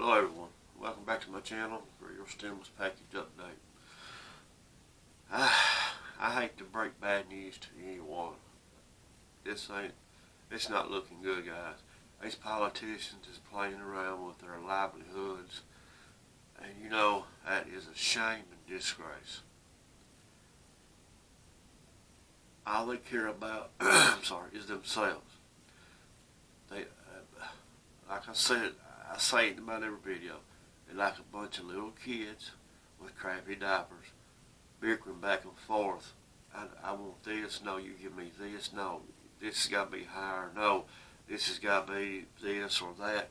Hello everyone, welcome back to my channel for your stimulus package update. I hate to break bad news to anyone. It's not looking good, guys. These politicians is playing around with their livelihoods, and you know that is a shame and disgrace. All they care about, is themselves. They, like I said, I say it in about every video. They're like a bunch of little kids with crappy diapers, bickering back and forth. I want this. No, you give me this. No, this has got to be higher. No, this has got to be this or that.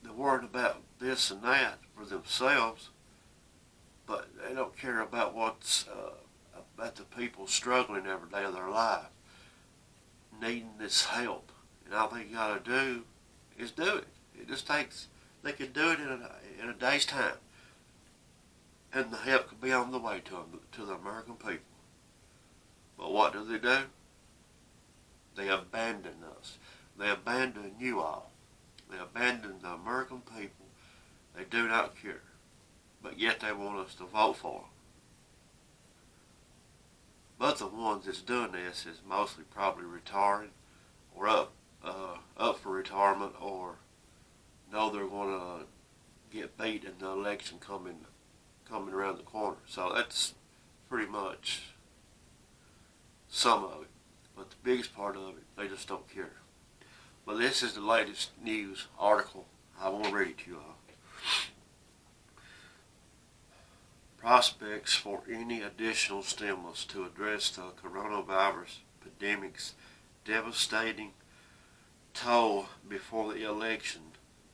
They're worried about this and that for themselves, but they don't care about what's about the people struggling every day of their life, needing this help. And all they got to do is do it. It just takes, they can do it in a day's time. And the help could be on the way to the American people. But what do? They abandon us. They abandon you all. They abandon the American people. They do not care. But yet they want us to vote for them. But the ones that's doing this is mostly probably retiring or up for retirement, or know they're going to get beat in the election coming around the corner. So that's pretty much some of it. But the biggest part of it, they just don't care. But this is the latest news article. I want to read it to you all. Prospects for any additional stimulus to address the coronavirus pandemic's devastating toll before the election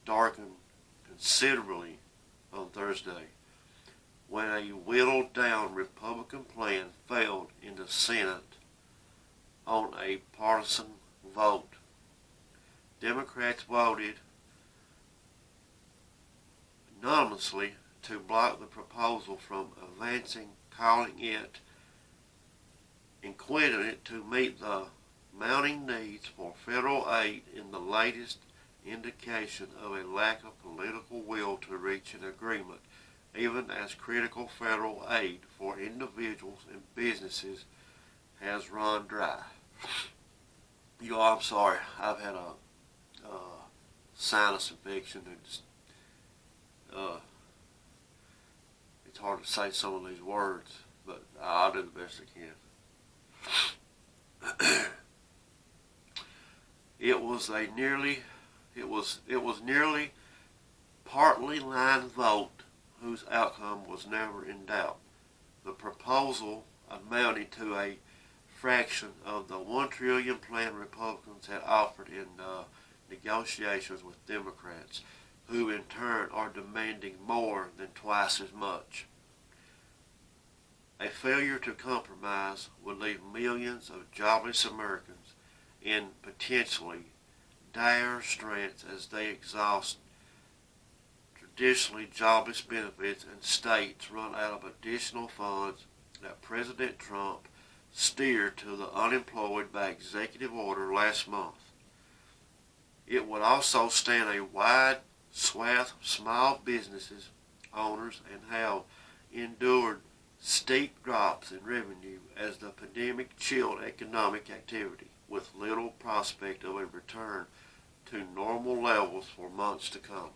darkened considerably on Thursday, when a whittled down Republican plan failed in the Senate on a partisan vote. Democrats voted unanimously to block the proposal from advancing, calling it and quitting it to meet the mounting needs for federal aid in the latest indication of a lack of political will to reach an agreement, even as critical federal aid for individuals and businesses has run dry. You all, I'm sorry, I've had a sinus infection, and it's hard to say some of these words, but I'll do the best I can. It was nearly partly line vote whose outcome was never in doubt. The proposal amounted to a fraction of the $1 trillion plan Republicans had offered in negotiations with Democrats, who in turn are demanding more than twice as much. A failure to compromise would leave millions of jobless Americans in potentially dire straits as they exhaust traditionally jobless benefits, and states run out of additional funds that President Trump steered to the unemployed by executive order last month. It would also stand a wide swath of small businesses owners and have endured steep drops in revenue as the pandemic chilled economic activity, with little prospect of a return to normal levels for months to come.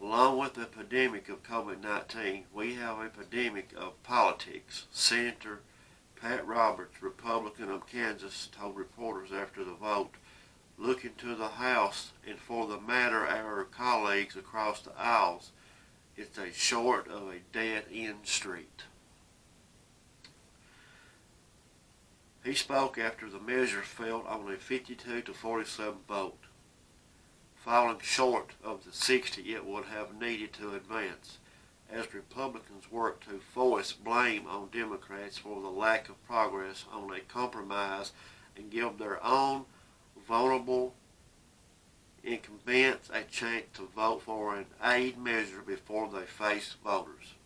Along with the pandemic of COVID-19, we have a pandemic of politics. Senator Pat Roberts, Republican of Kansas, told reporters after the vote, looking to the House, and for the matter our colleagues across the aisles, it's a short of a dead-end street. He spoke after the measure failed on a 52 to 47 vote, falling short of the 60 it would have needed to advance, as Republicans worked to force blame on Democrats for the lack of progress on a compromise and give their own vulnerable incumbents a chance to vote for an aid measure before they face voters.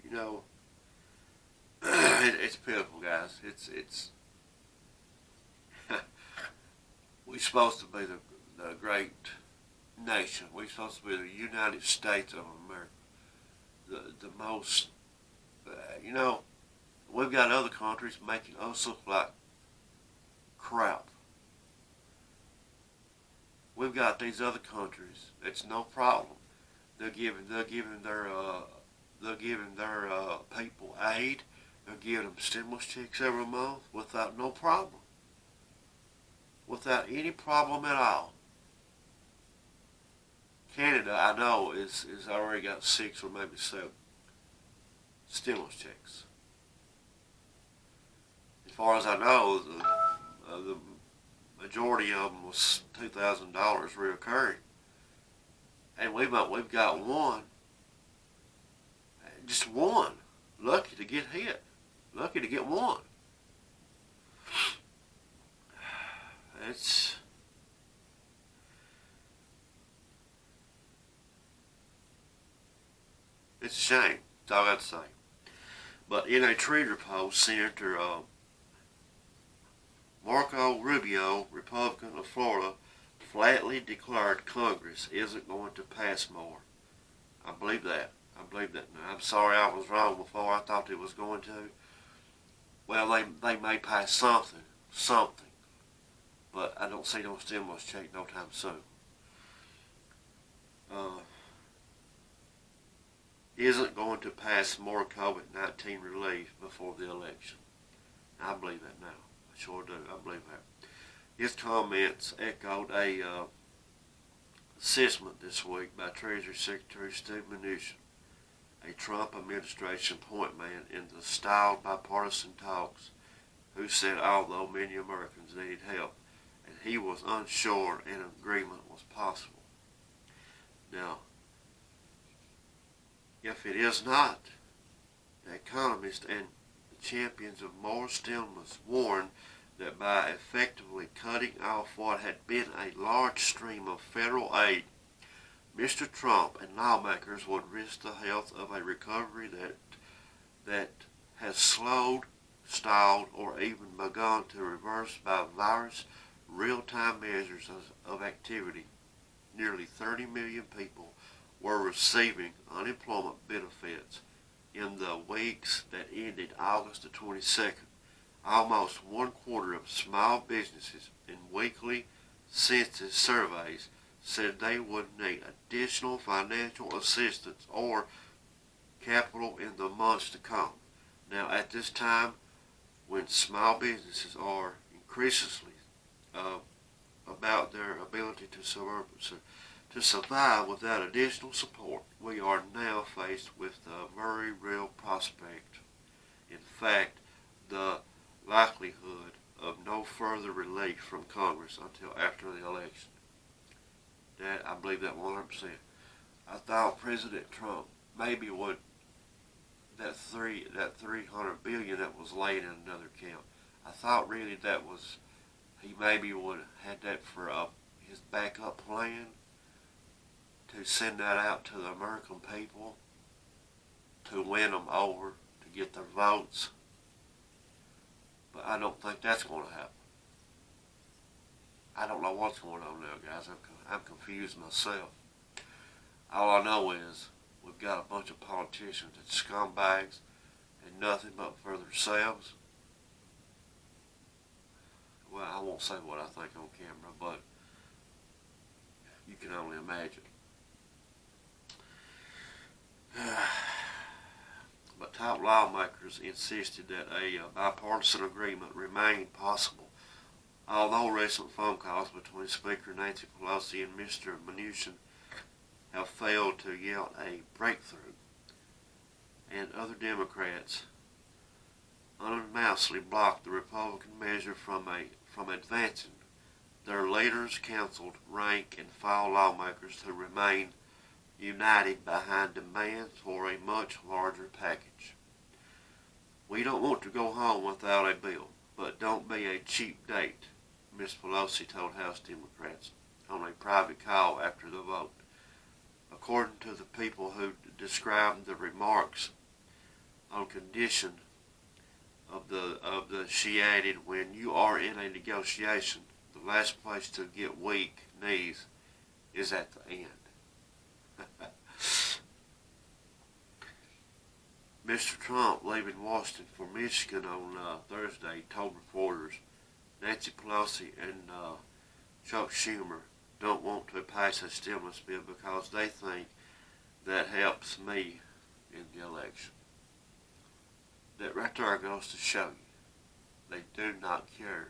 You know, it's pitiful, guys. It's we're supposed to be the great nation. We're supposed to be the United States of America. The most, you know, we've got other countries making us look like crap. We've got these other countries. It's no problem. They're giving their people aid. They're giving them stimulus checks every month without no problem, without any problem at all. Canada, I know, is already got 6 or maybe 7 stimulus checks. As far as I know, the majority of them was $2,000 reoccurring, and we've got one, just one. Lucky to get hit. Lucky to get one. It's a shame. That's all I got to say. But in a Twitter post, Senator Marco Rubio, Republican of Florida, flatly declared Congress isn't going to pass more. I believe that. Now, I'm sorry I was wrong before. I thought it was going to. Well, they may pass something, but I don't see no stimulus check no time soon. Isn't going to pass more COVID-19 relief before the election. I believe that now. I sure do. I believe that. His comments echoed a assessment this week by Treasury Secretary Steve Mnuchin, a Trump administration point man in the styled bipartisan talks, who said although many Americans needed help, and he was unsure an agreement was possible. Now, if it is not, the economists and the champions of more stimulus warned that by effectively cutting off what had been a large stream of federal aid, Mr. Trump and lawmakers would risk the health of a recovery that has slowed, stalled, or even begun to reverse by virus real-time measures of activity. Nearly 30 million people were receiving unemployment benefits in the weeks that ended August the 22nd. Almost 1/4 of small businesses in weekly census surveys said they would need additional financial assistance or capital in the months to come. Now, at this time, when small businesses are increasingly about their ability to survive without additional support, we are now faced with a very real prospect. In fact, the likelihood of no further relief from Congress until after the election. That I believe that 100%. I thought President Trump maybe would that 300 billion that was laid in another account. I thought really that was he maybe would have had that for his backup plan to send that out to the American people to win them over, to get their votes. But I don't think that's going to happen. I don't know what's going on now, guys. I'm confused myself. All I know is we've got a bunch of politicians that's scumbags and nothing but for themselves. Well, I won't say what I think on camera, but you can only imagine. But top lawmakers insisted that a bipartisan agreement remained possible, although recent phone calls between Speaker Nancy Pelosi and Mr. Mnuchin have failed to yield a breakthrough, and other Democrats unanimously blocked the Republican measure from advancing. Their leaders counseled rank and file lawmakers to remain united behind demands for a much larger package. We don't want to go home without a bill, but don't be a cheap date, Ms. Pelosi told House Democrats on a private call after the vote. According to the people who described the remarks, on condition she added, when you are in a negotiation, the last place to get weak knees is at the end. Mr. Trump, leaving Washington for Michigan on Thursday, told reporters Nancy Pelosi and Chuck Schumer don't want to pass a stimulus bill because they think that helps me in the election. That right there goes to show you they do not care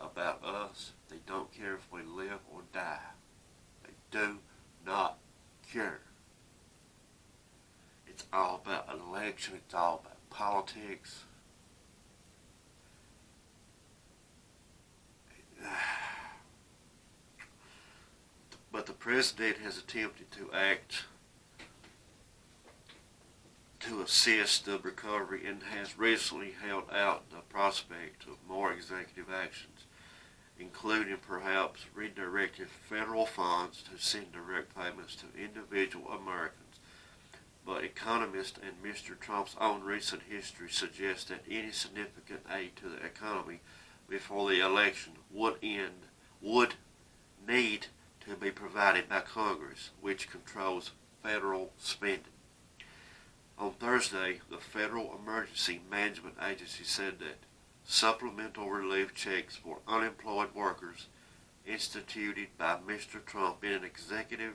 about us. They don't care if we live or die. They do not care. It's all about an election. It's all about politics. But the president has attempted to act to assist the recovery and has recently held out the prospect of more executive actions, including perhaps redirecting federal funds to send direct payments to individual Americans. But economists and Mr. Trump's own recent history suggest that any significant aid to the economy before the election would need to be provided by Congress, which controls federal spending. On Thursday, the Federal Emergency Management Agency said that supplemental relief checks for unemployed workers instituted by Mr. Trump in an executive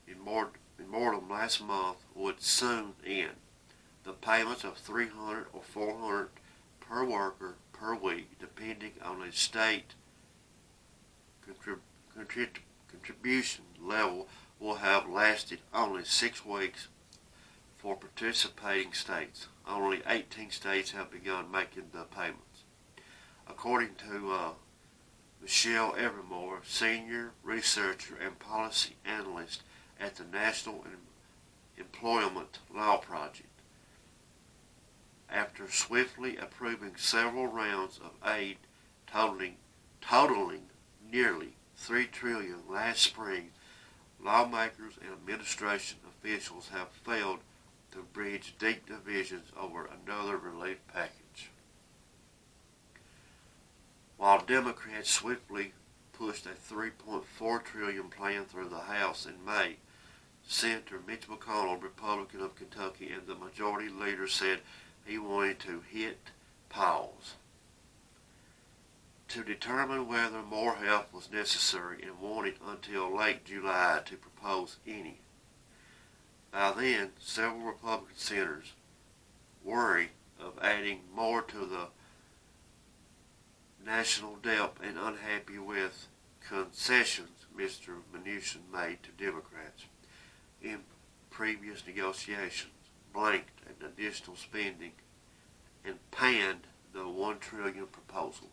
memorandum last month would soon end. The payments of $300 or $400 per worker per week, depending on a state contribution level, will have lasted only 6 weeks for participating states. Only 18 states have begun making the payments. According to Michelle Evermore, senior researcher and policy analyst at the National Employment Law Project, after swiftly approving several rounds of aid totaling nearly $3 trillion last spring, lawmakers and administration officials have failed to bridge deep divisions over another relief package. While Democrats swiftly pushed a $3.4 trillion plan through the House in May, Senator Mitch McConnell, Republican of Kentucky, and the majority leader said he wanted to hit pause to determine whether more help was necessary and wanted until late July to propose any. By then, several Republican senators worried of adding more to the national debt and unhappy with concessions Mr. Mnuchin made to Democrats in previous negotiations, blanked an additional spending, and panned the $1 trillion proposal.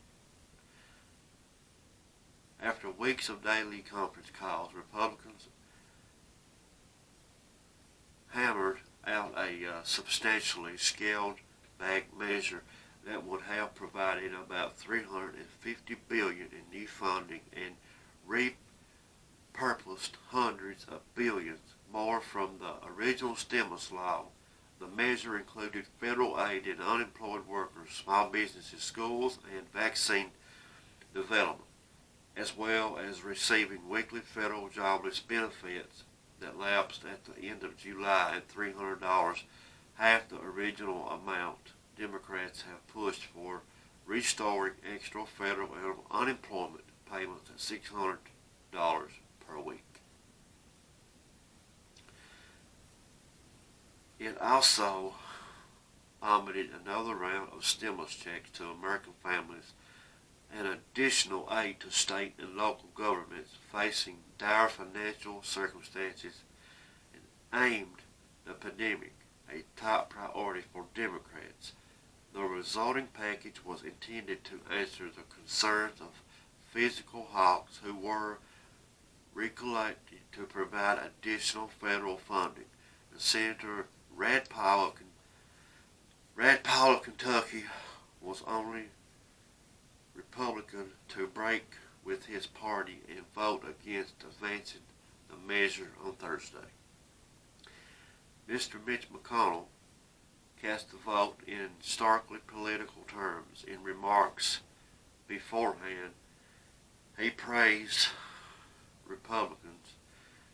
After weeks of daily conference calls, Republicans hammered out a substantially scaled-back measure that would have provided about $350 billion in new funding and repurposed hundreds of billions more from the original stimulus law. The measure included federal aid to unemployed workers, small businesses, schools, and vaccine development, as well as receiving weekly federal jobless benefits that lapsed at the end of July at $300, half the original amount Democrats have pushed for restoring extra federal unemployment payments at $600 per week. It also vomited another round of stimulus checks to American families and additional aid to state and local governments facing dire financial circumstances, and aimed the pandemic, a top priority for Democrats. The resulting package was intended to answer the concerns of fiscal hawks who were recollected to provide additional federal funding. And Senator Rand Paul of Kentucky was only Republican to break with his party and vote against advancing the measure on Thursday. Mr. Mitch McConnell cast the vote in starkly political terms. In remarks beforehand, he praised Republicans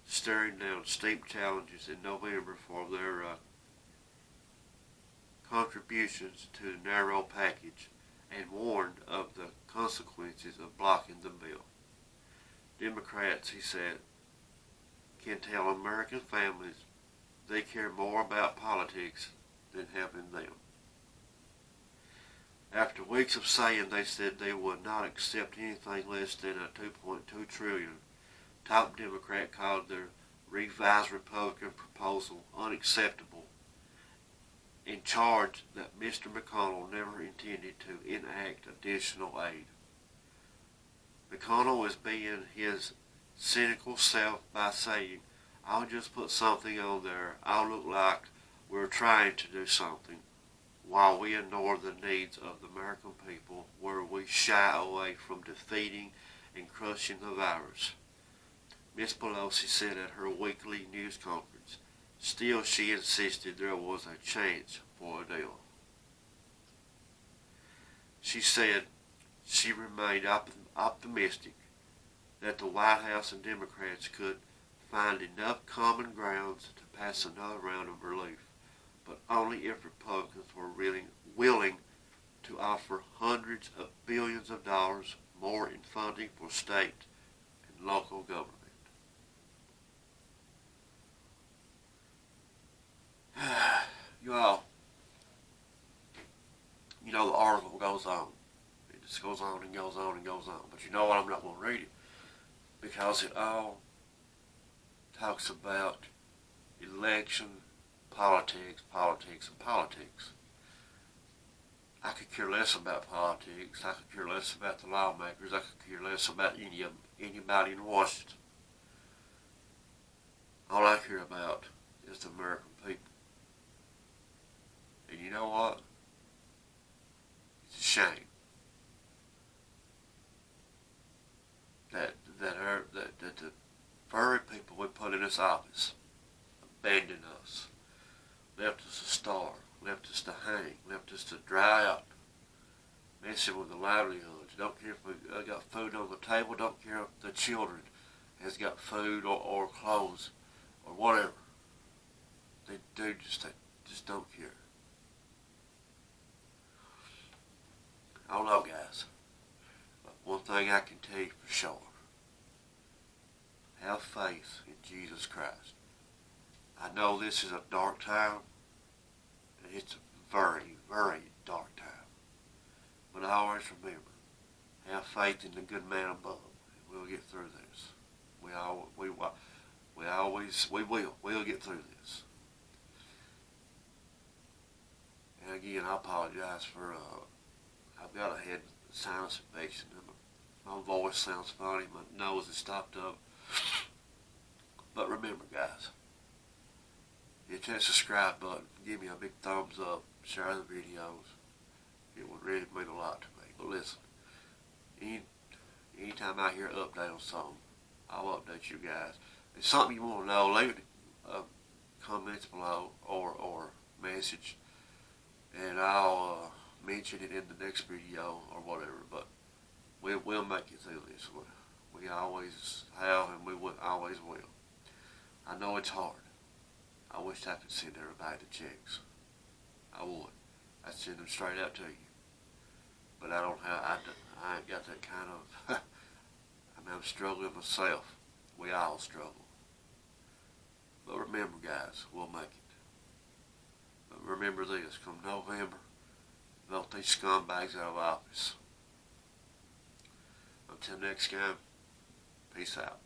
staring down steep challenges in November for their contributions to the narrow package and warned of the consequences of blocking the bill. Democrats, he said, can tell American families they care more about politics than helping them. After weeks of saying they said they would not accept anything less than a $2.2 trillion, top Democrat called their revised Republican proposal unacceptable and charged that Mr. McConnell never intended to enact additional aid. McConnell is being his cynical self by saying, I'll just put something on there, I'll look like we're trying to do something, while we ignore the needs of the American people, where we shy away from defeating and crushing the virus. Ms. Pelosi said at her weekly news conference. Still, she insisted there was a chance for a deal. She said she remained optimistic that the White House and Democrats could find enough common grounds to pass another round of relief, but only if Republicans were really willing to offer hundreds of billions of dollars more in funding for state and local government. You know, the article goes on. It just goes on and goes on and goes on. But you know what? I'm not going to read it because it all talks about election, politics, and politics. I could care less about politics. I could care less about the lawmakers. I could care less about anybody in Washington. All I care about is the American people. And you know what? It's a shame that the very people we put in this office abandoned us, left us to starve, left us to hang, left us to dry up, messing with the livelihoods. Don't care if we got food on the table, don't care if the children has got food or clothes or whatever. They just don't care. I don't know, guys, but one thing I can tell you for sure, have faith in Jesus Christ. I know this is a dark time, and it's a very, very dark time, but I always remember, have faith in the good man above, and we'll get through this. We'll get through this. And again, I apologize for, I've got a head sinus infection. My voice sounds funny. My nose is stopped up. But remember, guys, hit that subscribe button. Give me a big thumbs up. Share the videos. It would really mean a lot to me. But listen, anytime I hear an update on something, I'll update you guys. If it's something you want to know, leave it comments below or message, and I'll mention it in the next video or whatever. But we'll make it through this. We always have, and we always will. I know it's hard. I wish I could send everybody the checks. I would. I'd send them straight out to you. But I don't have. I ain't got that kind of. I'm struggling myself. We all struggle. But remember, guys, we'll make it. But remember this: come November, vote these scumbags out of office. Until next time, peace out.